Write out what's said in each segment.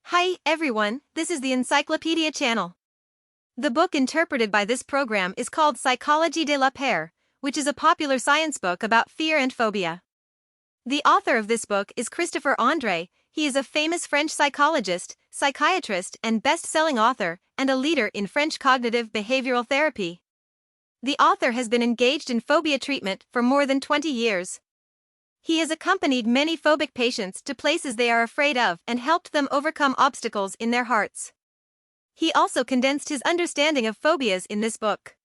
Hi, everyone, this is the Encyclopedia channel. The book interpreted by this program is called Psychologie de la peur, which is a popular science book about fear and phobia. The author of this book is Christophe André. He is a famous French psychologist, psychiatrist, and best-selling author, and a leader in French cognitive behavioral therapy. The author has been engaged in phobia treatment for more than 20 years. He has accompanied many phobic patients to places they are afraid of and helped them overcome obstacles in their hearts. He also condensed his understanding of phobias in this book.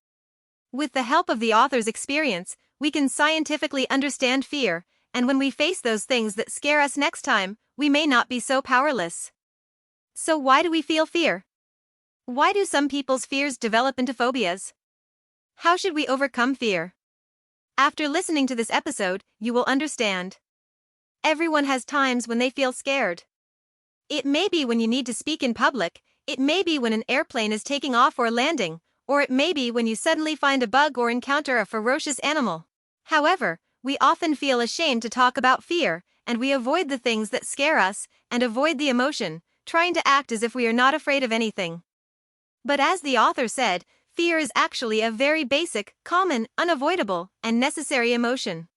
With the help of the author's experience, we can scientifically understand fear, and when we face those things that scare us next time, we may not be so powerless. So why do we feel fear? Why do some people's fears develop into phobias? How should we overcome fear? After listening to this episode, you will understand. Everyone has times when they feel scared. It may be when you need to speak in public, it may be when an airplane is taking off or landing, or it may be when you suddenly find a bug or encounter a ferocious animal. However, we often feel ashamed to talk about fear, and we avoid the things that scare us, and avoid the emotion, trying to act as if we are not afraid of anything. But as the author said, fear is actually a very basic, common, unavoidable, and necessary emotion.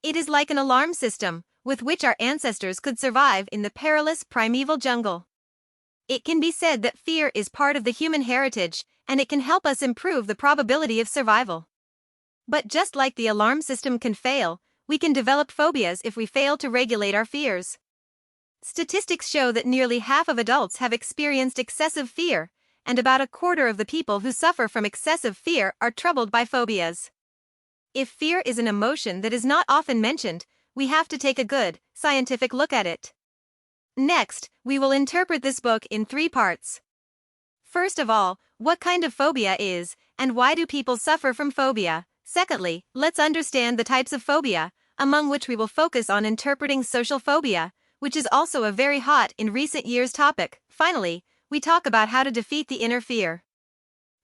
It is like an alarm system, with which our ancestors could survive in the perilous primeval jungle. It can be said that fear is part of the human heritage, and it can help us improve the probability of survival. But just like the alarm system can fail, we can develop phobias if we fail to regulate our fears. Statistics show that nearly half of adults have experienced excessive fear, and about a quarter of the people who suffer from excessive fear are troubled by phobias. If fear is an emotion that is not often mentioned, we have to take a good, scientific look at it. Next, we will interpret this book in 3 parts. First of all, what kind of phobia is, and why do people suffer from phobia? Secondly, let's understand the types of phobia, among which we will focus on interpreting social phobia, which is also a very hot in recent years topic. Finally, we talk about how to defeat the inner fear.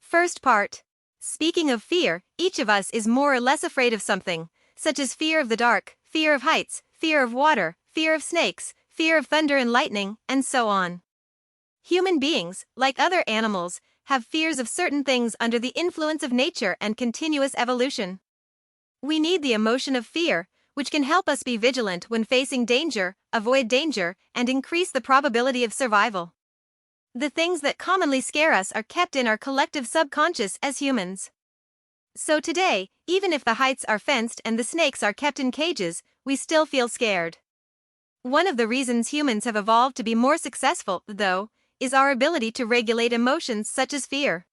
First part. Speaking of fear, each of us is more or less afraid of something, such as fear of the dark, fear of heights, fear of water, fear of snakes, fear of thunder and lightning, and so on. Human beings, like other animals, have fears of certain things under the influence of nature and continuous evolution. We need the emotion of fear, which can help us be vigilant when facing danger, avoid danger, and increase the probability of survival. The things that commonly scare us are kept in our collective subconscious as humans. So today, even if the heights are fenced and the snakes are kept in cages, we still feel scared. One of the reasons humans have evolved to be more successful, though, is our ability to regulate emotions such as fear.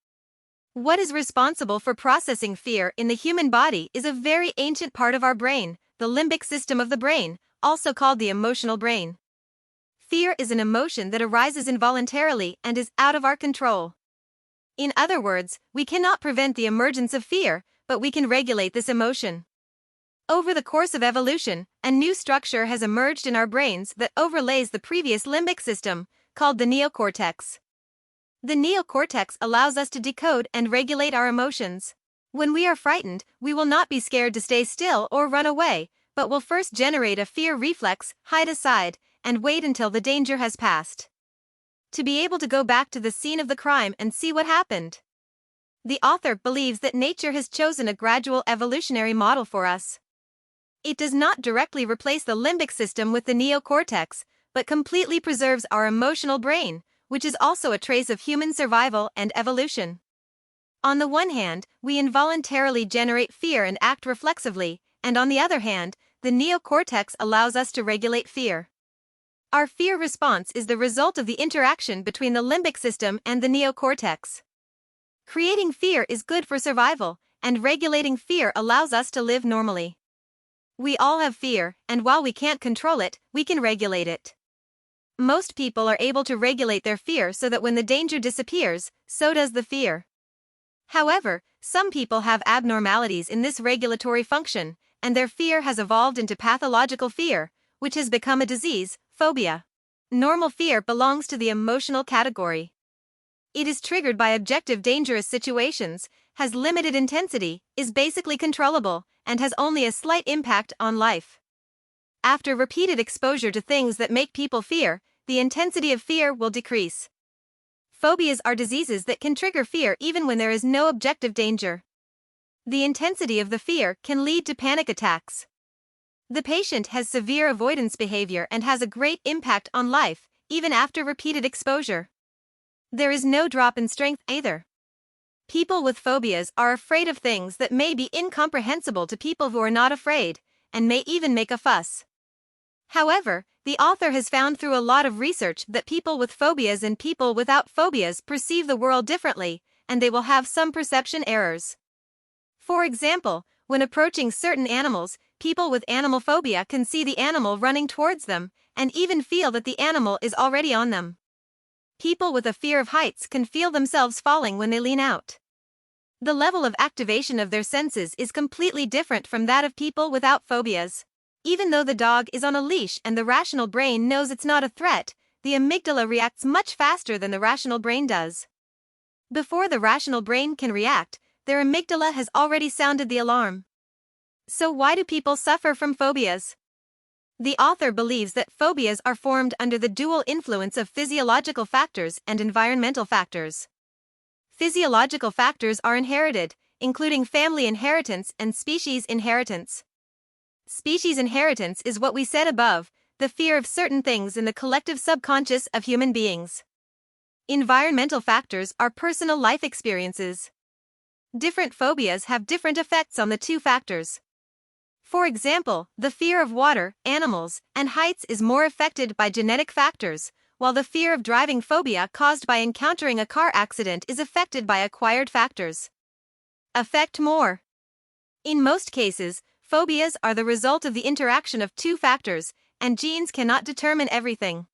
What is responsible for processing fear in the human body is a very ancient part of our brain, the limbic system of the brain, also called the emotional brain. Fear is an emotion that arises involuntarily and is out of our control. In other words, we cannot prevent the emergence of fear, but we can regulate this emotion. Over the course of evolution, a new structure has emerged in our brains that overlays the previous limbic system, called the neocortex. The neocortex allows us to decode and regulate our emotions. When we are frightened, we will not be scared to stay still or run away, but will first generate a fear reflex, hide aside, and wait until the danger has passed. To be able to go back to the scene of the crime and see what happened. The author believes that nature has chosen a gradual evolutionary model for us. It does not directly replace the limbic system with the neocortex, but completely preserves our emotional brain, which is also a trace of human survival and evolution. On the one hand, we involuntarily generate fear and act reflexively, and on the other hand, the neocortex allows us to regulate fear. Our fear response is the result of the interaction between the limbic system and the neocortex. Creating fear is good for survival, and regulating fear allows us to live normally. We all have fear, and while we can't control it, we can regulate it. Most people are able to regulate their fear so that when the danger disappears, so does the fear. However, some people have abnormalities in this regulatory function, and their fear has evolved into pathological fear, which has become a disease, phobia. Normal fear belongs to the emotional category. It is triggered by objective dangerous situations, has limited intensity, is basically controllable, and has only a slight impact on life. After repeated exposure to things that make people fear, the intensity of fear will decrease. Phobias are diseases that can trigger fear even when there is no objective danger. The intensity of the fear can lead to panic attacks. The patient has severe avoidance behavior and has a great impact on life, even after repeated exposure. There is no drop in strength either. People with phobias are afraid of things that may be incomprehensible to people who are not afraid, and may even make a fuss. However, the author has found through a lot of research that people with phobias and people without phobias perceive the world differently, and they will have some perception errors. For example, when approaching certain animals, people with animal phobia can see the animal running towards them, and even feel that the animal is already on them. People with a fear of heights can feel themselves falling when they lean out. The level of activation of their senses is completely different from that of people without phobias. Even though the dog is on a leash and the rational brain knows it's not a threat, the amygdala reacts much faster than the rational brain does. Before the rational brain can react, their amygdala has already sounded the alarm. So why do people suffer from phobias? The author believes that phobias are formed under the dual influence of physiological factors and environmental factors. Physiological factors are inherited, including family inheritance and species inheritance. Species inheritance is what we said above, the fear of certain things in the collective subconscious of human beings. Environmental factors are personal life experiences. Different phobias have different effects on the two factors. For example, the fear of water, animals, and heights is more affected by genetic factors, while the fear of driving phobia caused by encountering a car accident is affected by acquired factors. Affect more. In most cases, phobias are the result of the interaction of two factors, and genes cannot determine everything.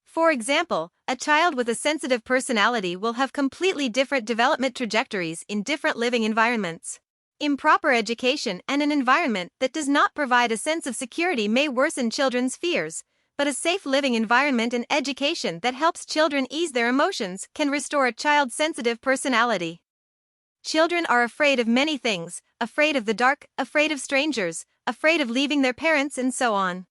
For example, a child with a sensitive personality will have completely different development trajectories in different living environments. Improper education and an environment that does not provide a sense of security may worsen children's fears, but a safe living environment and education that helps children ease their emotions can restore a child's sensitive personality. Children are afraid of many things, afraid of the dark, afraid of strangers, afraid of leaving their parents, and so on.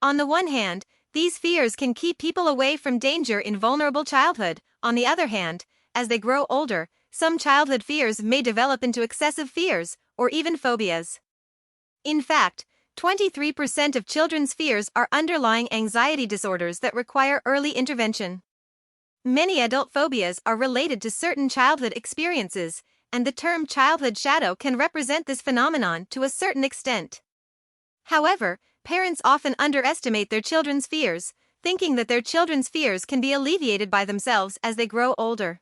On the one hand, these fears can keep people away from danger in vulnerable childhood. On the other hand, as they grow older, some childhood fears may develop into excessive fears, or even phobias. In fact, 23% of children's fears are underlying anxiety disorders that require early intervention. Many adult phobias are related to certain childhood experiences, and the term childhood shadow can represent this phenomenon to a certain extent. However, parents often underestimate their children's fears, thinking that their children's fears can be alleviated by themselves as they grow older.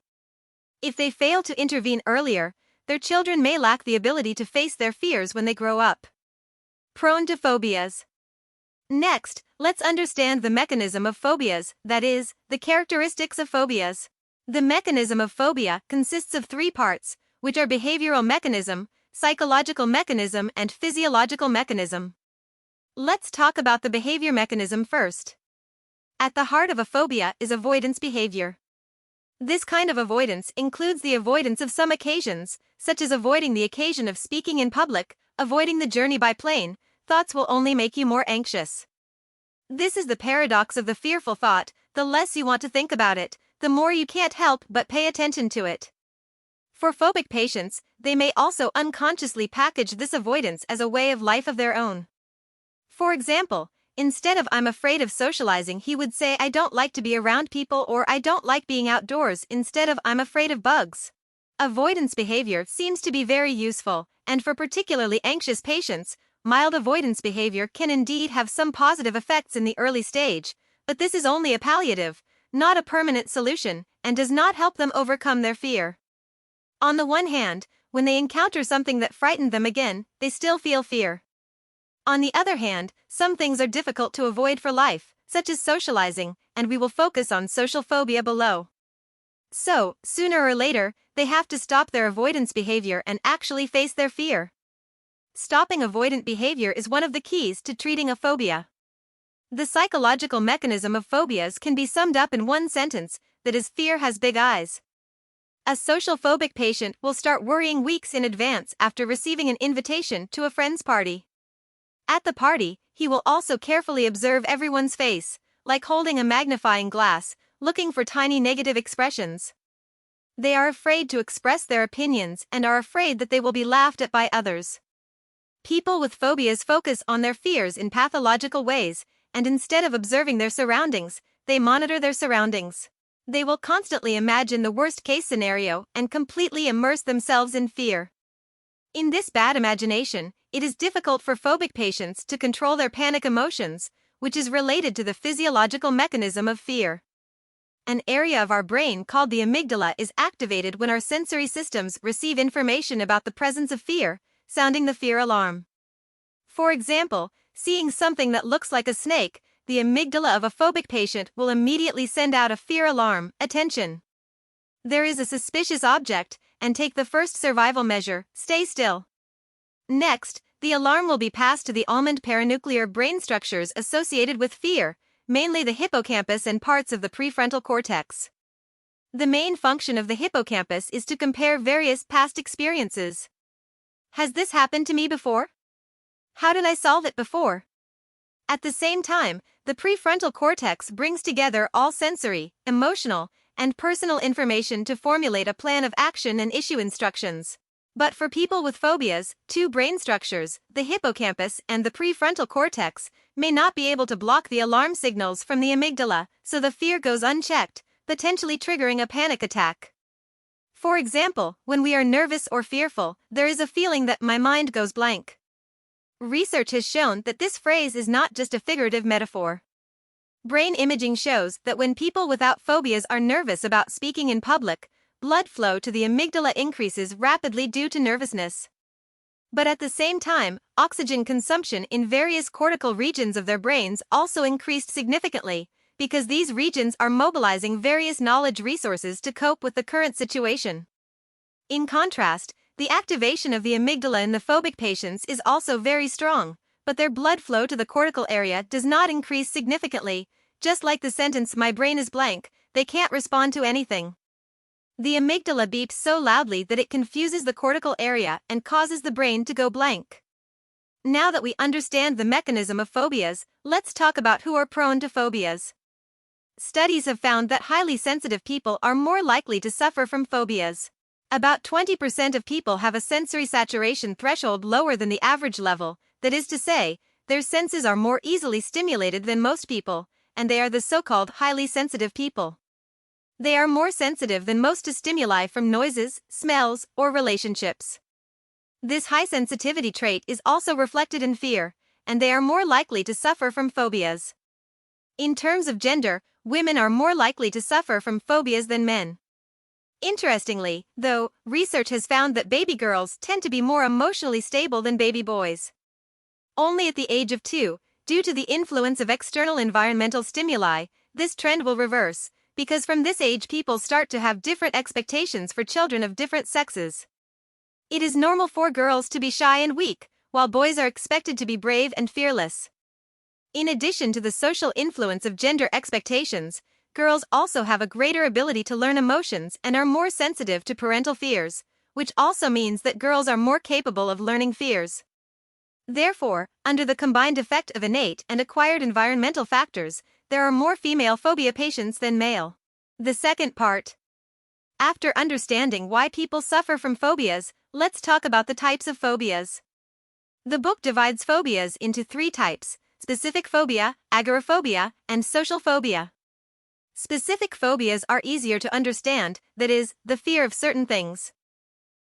If they fail to intervene earlier, their children may lack the ability to face their fears when they grow up. Prone to phobias. Next, let's understand the mechanism of phobias, that is, the characteristics of phobias. The mechanism of phobia consists of three parts, which are behavioral mechanism, psychological mechanism, and physiological mechanism. Let's talk about the behavior mechanism first. At the heart of a phobia is avoidance behavior. This kind of avoidance includes the avoidance of some occasions, such as avoiding the occasion of speaking in public, avoiding the journey by plane. Thoughts will only make you more anxious. This is the paradox of the fearful thought: the less you want to think about it, the more you can't help but pay attention to it. For phobic patients, they may also unconsciously package this avoidance as a way of life of their own. For example, instead of "I'm afraid of socializing," he would say "I don't like to be around people," or "I don't like being outdoors," instead of "I'm afraid of bugs." Avoidance behavior seems to be very useful, and for particularly anxious patients, mild avoidance behavior can indeed have some positive effects in the early stage, but this is only a palliative, not a permanent solution, and does not help them overcome their fear. On the one hand, when they encounter something that frightened them again, they still feel fear. On the other hand, some things are difficult to avoid for life, such as socializing, and we will focus on social phobia below. So, sooner or later, they have to stop their avoidance behavior and actually face their fear. Stopping avoidant behavior is one of the keys to treating a phobia. The psychological mechanism of phobias can be summed up in one sentence, that is, fear has big eyes. A social phobic patient will start worrying weeks in advance after receiving an invitation to a friend's party. At the party, he will also carefully observe everyone's face, like holding a magnifying glass, looking for tiny negative expressions. They are afraid to express their opinions and are afraid that they will be laughed at by others. People with phobias focus on their fears in pathological ways, and instead of observing their surroundings, they monitor their surroundings. They will constantly imagine the worst-case scenario and completely immerse themselves in fear. In this bad imagination, it is difficult for phobic patients to control their panic emotions, which is related to the physiological mechanism of fear. An area of our brain called the amygdala is activated when our sensory systems receive information about the presence of fear, sounding the fear alarm. For example, seeing something that looks like a snake, the amygdala of a phobic patient will immediately send out a fear alarm, attention. There is a suspicious object, and take the first survival measure, stay still. Next, the alarm will be passed to the almond paranuclear brain structures associated with fear, mainly the hippocampus and parts of the prefrontal cortex. The main function of the hippocampus is to compare various past experiences. Has this happened to me before? How did I solve it before? At the same time, the prefrontal cortex brings together all sensory, emotional, and personal information to formulate a plan of action and issue instructions. But for people with phobias, two brain structures, the hippocampus and the prefrontal cortex, may not be able to block the alarm signals from the amygdala, so the fear goes unchecked, potentially triggering a panic attack. For example, when we are nervous or fearful, there is a feeling that my mind goes blank. Research has shown that this phrase is not just a figurative metaphor. Brain imaging shows that when people without phobias are nervous about speaking in public, blood flow to the amygdala increases rapidly due to nervousness. But at the same time, oxygen consumption in various cortical regions of their brains also increased significantly, because these regions are mobilizing various knowledge resources to cope with the current situation. In contrast, the activation of the amygdala in the phobic patients is also very strong, but their blood flow to the cortical area does not increase significantly. Just like the sentence "my brain is blank," they can't respond to anything. The amygdala beeps so loudly that it confuses the cortical area and causes the brain to go blank. Now that we understand the mechanism of phobias, let's talk about who are prone to phobias. Studies have found that highly sensitive people are more likely to suffer from phobias. About 20% of people have a sensory saturation threshold lower than the average level, that is to say, their senses are more easily stimulated than most people, and they are the so-called highly sensitive people. They are more sensitive than most to stimuli from noises, smells, or relationships. This high sensitivity trait is also reflected in fear, and they are more likely to suffer from phobias. In terms of gender, women are more likely to suffer from phobias than men. Interestingly, though, research has found that baby girls tend to be more emotionally stable than baby boys. Only at the age of 2, due to the influence of external environmental stimuli, this trend will reverse, because from this age people start to have different expectations for children of different sexes. It is normal for girls to be shy and weak, while boys are expected to be brave and fearless. In addition to the social influence of gender expectations, girls also have a greater ability to learn emotions and are more sensitive to parental fears, which also means that girls are more capable of learning fears. Therefore, under the combined effect of innate and acquired environmental factors, there are more female phobia patients than male. The second part. After understanding why people suffer from phobias, let's talk about the types of phobias. The book divides phobias into 3 types: specific phobia, agoraphobia, and social phobia. Specific phobias are easier to understand, that is, the fear of certain things.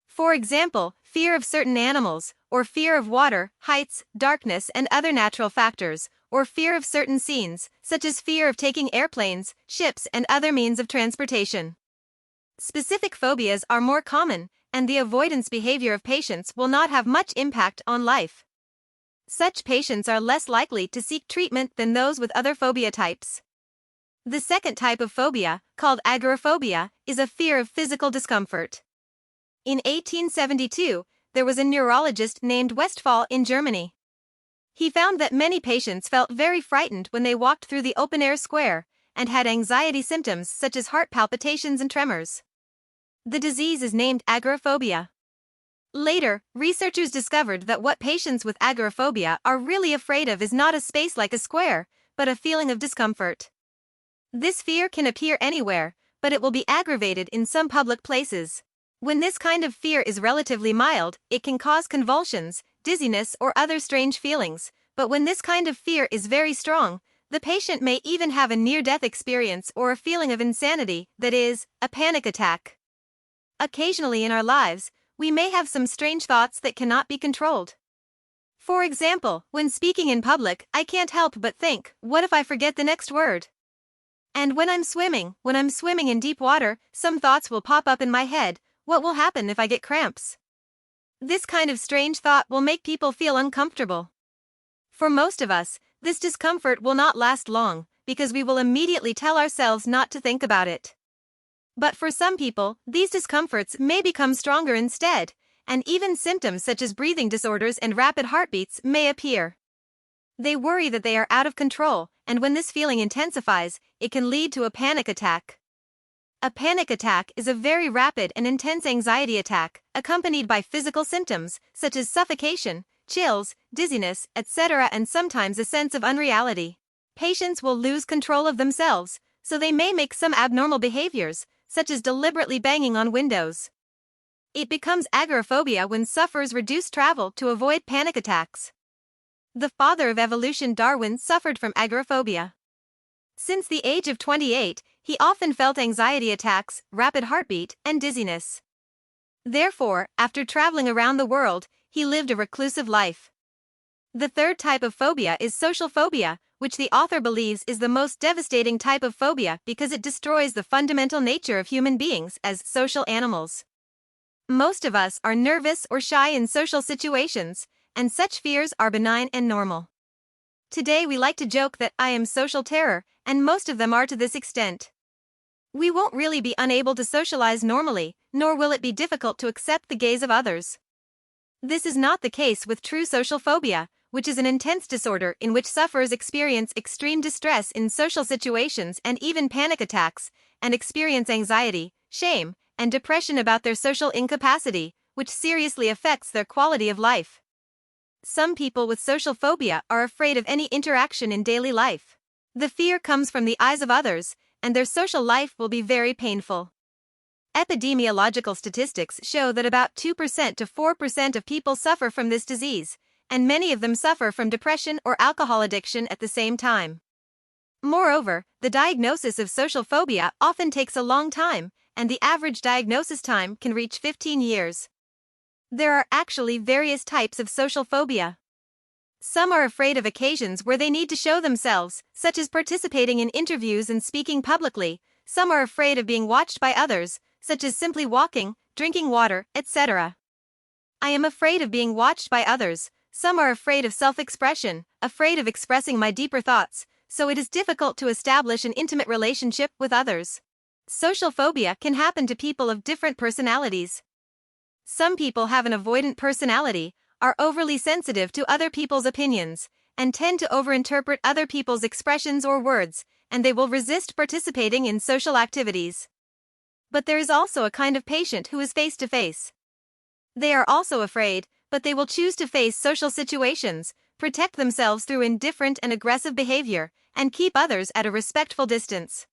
For example, fear of certain animals, or fear of water, heights, darkness, and other natural factors, or fear of certain scenes, such as fear of taking airplanes, ships, and other means of transportation. Specific phobias are more common, and the avoidance behavior of patients will not have much impact on life. Such patients are less likely to seek treatment than those with other phobia types. The second type of phobia, called agoraphobia, is a fear of physical discomfort. In 1872, there was a neurologist named Westphal in Germany. He found that many patients felt very frightened when they walked through the open-air square, and had anxiety symptoms such as heart palpitations and tremors. The disease is named agoraphobia. Later, researchers discovered that what patients with agoraphobia are really afraid of is not a space like a square, but a feeling of discomfort. This fear can appear anywhere, but it will be aggravated in some public places. When this kind of fear is relatively mild, it can cause convulsions, dizziness, or other strange feelings, but when this kind of fear is very strong, the patient may even have a near-death experience or a feeling of insanity, that is, a panic attack. Occasionally in our lives, we may have some strange thoughts that cannot be controlled. For example, when speaking in public, I can't help but think, what if I forget the next word? And when I'm swimming in deep water, some thoughts will pop up in my head. What will happen if I get cramps? This kind of strange thought will make people feel uncomfortable. For most of us, this discomfort will not last long, because we will immediately tell ourselves not to think about it. But for some people, these discomforts may become stronger instead, and even symptoms such as breathing disorders and rapid heartbeats may appear. They worry that they are out of control, and when this feeling intensifies, it can lead to a panic attack. A panic attack is a very rapid and intense anxiety attack, accompanied by physical symptoms, such as suffocation, chills, dizziness, etc., and sometimes a sense of unreality. Patients will lose control of themselves, so they may make some abnormal behaviors, such as deliberately banging on windows. It becomes agoraphobia when sufferers reduce travel to avoid panic attacks. The father of evolution, Darwin, suffered from agoraphobia. Since the age of 28, he often felt anxiety attacks, rapid heartbeat, and dizziness. Therefore, after traveling around the world, he lived a reclusive life. The third type of phobia is social phobia, which the author believes is the most devastating type of phobia because it destroys the fundamental nature of human beings as social animals. Most of us are nervous or shy in social situations, and such fears are benign and normal. Today we like to joke that I am social terror, and most of them are to this extent. We won't really be unable to socialize normally, nor will it be difficult to accept the gaze of others. This is not the case with true social phobia, which is an intense disorder in which sufferers experience extreme distress in social situations and even panic attacks, and experience anxiety, shame, and depression about their social incapacity, which seriously affects their quality of life. Some people with social phobia are afraid of any interaction in daily life. The fear comes from the eyes of others, and their social life will be very painful. Epidemiological statistics show that about 2% to 4% of people suffer from this disease, and many of them suffer from depression or alcohol addiction at the same time. Moreover, the diagnosis of social phobia often takes a long time, and the average diagnosis time can reach 15 years. There are actually various types of social phobia. Some are afraid of occasions where they need to show themselves, such as participating in interviews and speaking publicly. Some are afraid of being watched by others, such as simply walking, drinking water, etc. I am afraid of being watched by others. Some are afraid of self-expression, afraid of expressing my deeper thoughts, so it is difficult to establish an intimate relationship with others. Social phobia can happen to people of different personalities. Some people have an avoidant personality, are overly sensitive to other people's opinions, and tend to overinterpret other people's expressions or words, and they will resist participating in social activities. But there is also a kind of patient who is face-to-face. They are also afraid, but they will choose to face social situations, protect themselves through indifferent and aggressive behavior, and keep others at a respectful distance.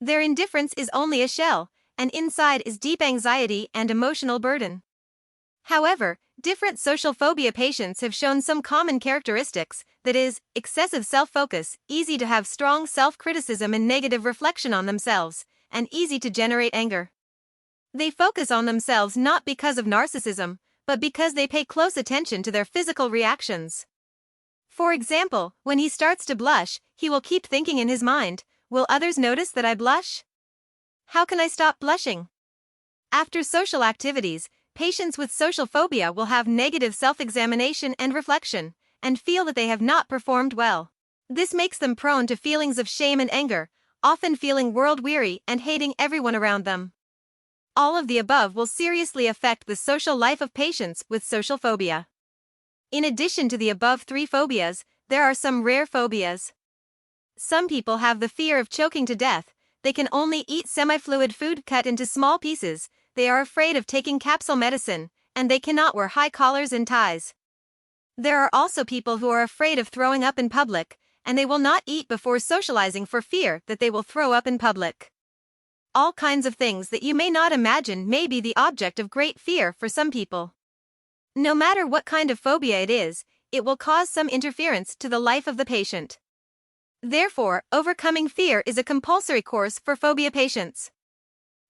Their indifference is only a shell, and inside is deep anxiety and emotional burden. However, different social phobia patients have shown some common characteristics, that is, excessive self-focus, easy to have strong self-criticism and negative reflection on themselves, and easy to generate anger. They focus on themselves not because of narcissism, but because they pay close attention to their physical reactions. For example, when he starts to blush, he will keep thinking in his mind, will others notice that I blush? How can I stop blushing? After social activities, patients with social phobia will have negative self-examination and reflection, and feel that they have not performed well. This makes them prone to feelings of shame and anger, often feeling world-weary and hating everyone around them. All of the above will seriously affect the social life of patients with social phobia. In addition to the above three phobias, there are some rare phobias. Some people have the fear of choking to death. They can only eat semi-fluid food cut into small pieces. They are afraid of taking capsule medicine, and they cannot wear high collars and ties. There are also people who are afraid of throwing up in public, and they will not eat before socializing for fear that they will throw up in public. All kinds of things that you may not imagine may be the object of great fear for some people. No matter what kind of phobia it is, it will cause some interference to the life of the patient. Therefore, overcoming fear is a compulsory course for phobia patients.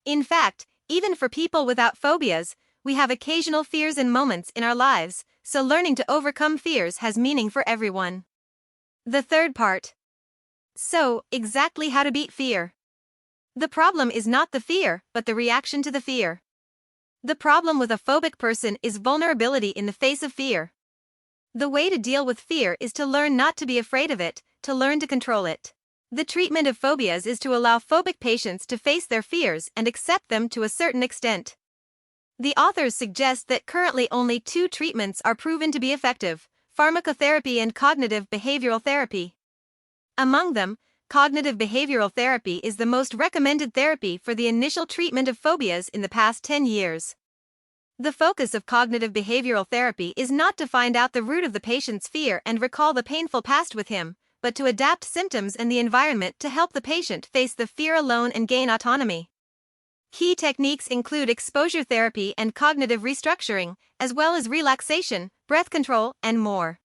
In fact, even for people without phobias, we have occasional fears and moments in our lives, so learning to overcome fears has meaning for everyone. The third part. So, exactly how to beat fear. The problem is not the fear, but the reaction to the fear. The problem with a phobic person is vulnerability in the face of fear. The way to deal with fear is to learn not to be afraid of it, to learn to control it. The treatment of phobias is to allow phobic patients to face their fears and accept them to a certain extent. The authors suggest that currently only 2 treatments are proven to be effective: pharmacotherapy and cognitive behavioral therapy. Among them, cognitive behavioral therapy is the most recommended therapy for the initial treatment of phobias in the past 10 years. The focus of cognitive behavioral therapy is not to find out the root of the patient's fear and recall the painful past with him, but to adapt symptoms and the environment to help the patient face the fear alone and gain autonomy. Key techniques include exposure therapy and cognitive restructuring, as well as relaxation, breath control, and more.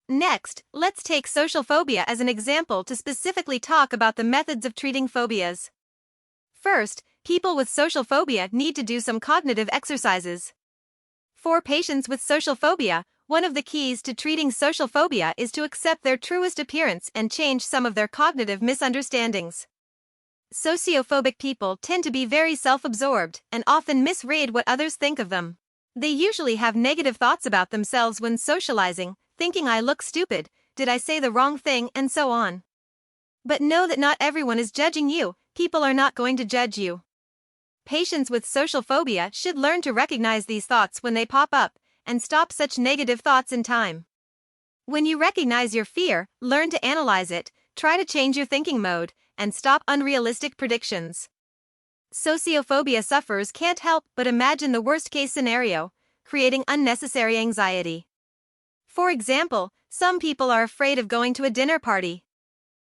Next, let's take social phobia as an example to specifically talk about the methods of treating phobias. First, people with social phobia need to do some cognitive exercises. For patients with social phobia, one of the keys to treating social phobia is to accept their truest appearance and change some of their cognitive misunderstandings. Sociophobic people tend to be very self-absorbed and often misread what others think of them. They usually have negative thoughts about themselves when socializing, thinking I look stupid, did I say the wrong thing, and so on. But know that not everyone is judging you, people are not going to judge you. Patients with social phobia should learn to recognize these thoughts when they pop up, and stop such negative thoughts in time. When you recognize your fear, learn to analyze it, try to change your thinking mode, and stop unrealistic predictions. Sociophobia sufferers can't help but imagine the worst-case scenario, creating unnecessary anxiety. For example, some people are afraid of going to a dinner party.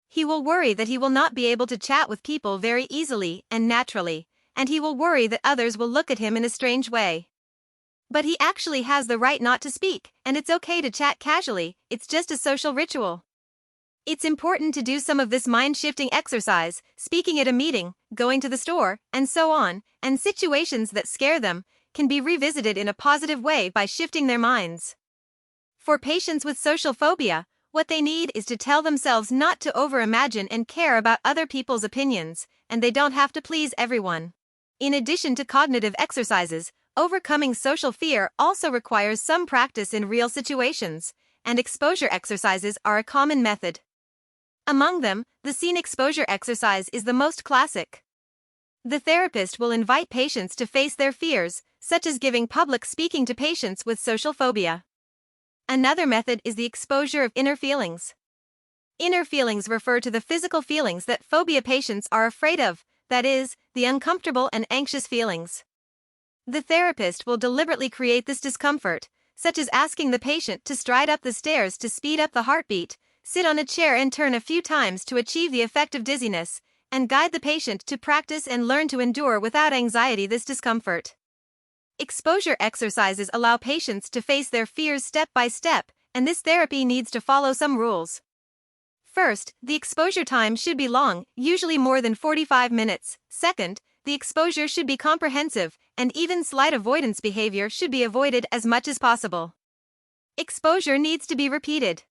He will worry that he will not be able to chat with people very easily and naturally, and he will worry that others will look at him in a strange way. But he actually has the right not to speak, and it's okay to chat casually, it's just a social ritual. It's important to do some of this mind-shifting exercise, speaking at a meeting, going to the store, and so on, and situations that scare them can be revisited in a positive way by shifting their minds. For patients with social phobia, what they need is to tell themselves not to overimagine and care about other people's opinions, and they don't have to please everyone. In addition to cognitive exercises, overcoming social fear also requires some practice in real situations, and exposure exercises are a common method. Among them, the scene exposure exercise is the most classic. The therapist will invite patients to face their fears, such as giving public speaking to patients with social phobia. Another method is the exposure of inner feelings. Inner feelings refer to the physical feelings that phobia patients are afraid of, that is, the uncomfortable and anxious feelings. The therapist will deliberately create this discomfort, such as asking the patient to stride up the stairs to speed up the heartbeat, sit on a chair and turn a few times to achieve the effect of dizziness, and guide the patient to practice and learn to endure without anxiety this discomfort. Exposure exercises allow patients to face their fears step by step, and this therapy needs to follow some rules. First, the exposure time should be long, usually more than 45 minutes. Second, the exposure should be comprehensive, and even slight avoidance behavior should be avoided as much as possible. Exposure needs to be repeated.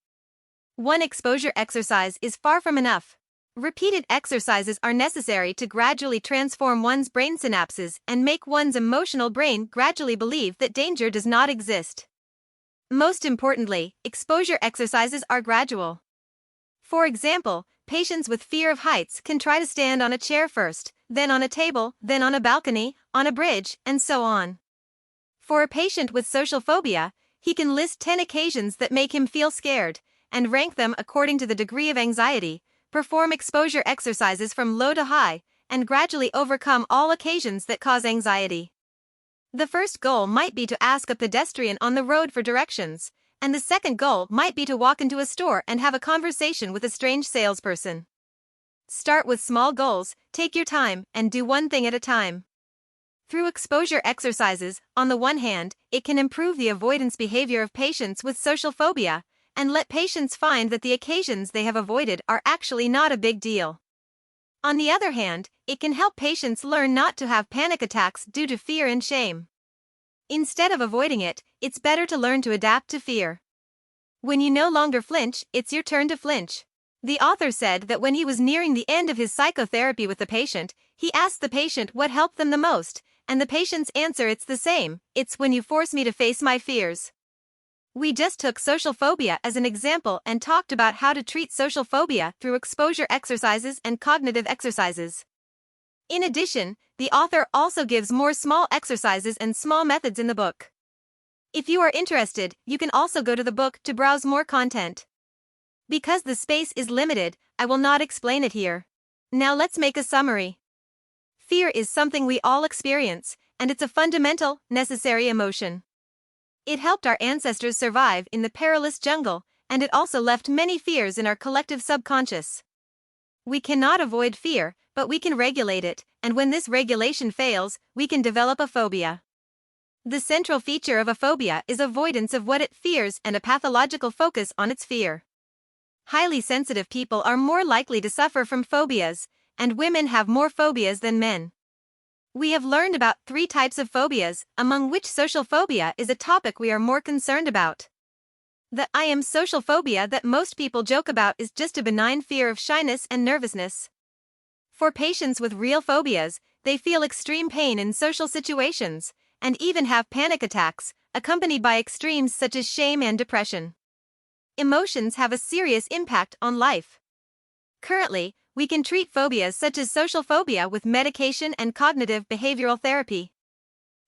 One exposure exercise is far from enough. Repeated exercises are necessary to gradually transform one's brain synapses and make one's emotional brain gradually believe that danger does not exist. Most importantly, exposure exercises are gradual. For example, patients with fear of heights can try to stand on a chair first, then on a table, then on a balcony, on a bridge, and so on. For a patient with social phobia, he can list 10 occasions that make him feel scared, and rank them according to the degree of anxiety, perform exposure exercises from low to high, and gradually overcome all occasions that cause anxiety. The first goal might be to ask a pedestrian on the road for directions, and the second goal might be to walk into a store and have a conversation with a strange salesperson. Start with small goals, take your time, and do one thing at a time. Through exposure exercises, on the one hand, it can improve the avoidance behavior of patients with social phobia, and let patients find that the occasions they have avoided are actually not a big deal. On the other hand, it can help patients learn not to have panic attacks due to fear and shame. Instead of avoiding it, it's better to learn to adapt to fear. When you no longer flinch, it's your turn to flinch. The author said that when he was nearing the end of his psychotherapy with the patient, he asked the patient what helped them the most, and the patient's answer, it's the same: it's when you force me to face my fears. We just took social phobia as an example and talked about how to treat social phobia through exposure exercises and cognitive exercises. In addition, the author also gives more small exercises and small methods in the book. If you are interested, you can also go to the book to browse more content. Because the space is limited, I will not explain it here. Now let's make a summary. Fear is something we all experience, and it's a fundamental, necessary emotion. It helped our ancestors survive in the perilous jungle, and it also left many fears in our collective subconscious. We cannot avoid fear, but we can regulate it, and when this regulation fails, we can develop a phobia. The central feature of a phobia is avoidance of what it fears and a pathological focus on its fear. Highly sensitive people are more likely to suffer from phobias, and women have more phobias than men. We have learned about 3 types of phobias, among which social phobia is a topic we are more concerned about. The I am social phobia that most people joke about is just a benign fear of shyness and nervousness. For patients with real phobias, they feel extreme pain in social situations, and even have panic attacks, accompanied by extremes such as shame and depression. Emotions have a serious impact on life. Currently, we can treat phobias such as social phobia with medication and cognitive behavioral therapy.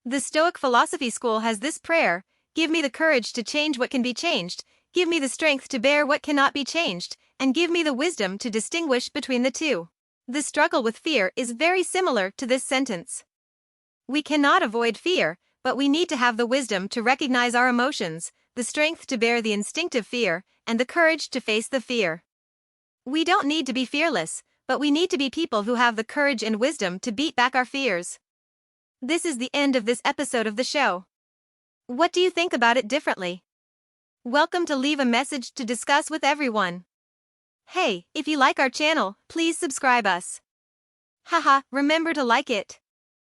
The Stoic philosophy school has this prayer: give me the courage to change what can be changed, give me the strength to bear what cannot be changed, and give me the wisdom to distinguish between the two. The struggle with fear is very similar to this sentence. We cannot avoid fear, but we need to have the wisdom to recognize our emotions, the strength to bear the instinctive fear, and the courage to face the fear. We don't need to be fearless, but we need to be people who have the courage and wisdom to beat back our fears. This is the end of this episode of the show. What do you think about it differently? Welcome to leave a message to discuss with everyone. Hey, if you like our channel, please subscribe us. Haha, remember to like it.